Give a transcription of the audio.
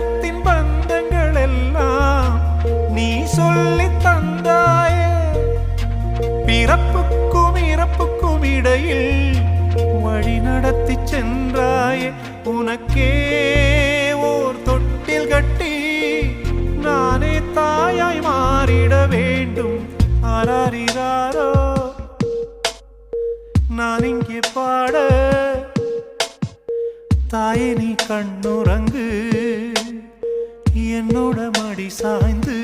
ரத்தத்தின் பந்தங்கள் எல்லாம் நீ சொல்லி தந்தாயே. பிறப்புக்கும் இறப்புக்கும் இடையில் வழி நடத்தி சென்றாயே. உனக்கே ஓர் தொட்டில் கட்டி நானே தாயாய் மாறிட வேண்டும். ஆராரிராரோ நான் இங்கே பாட, தாயே நீ கண்ணுறங்கு என்னோட மடி சாய்ந்து.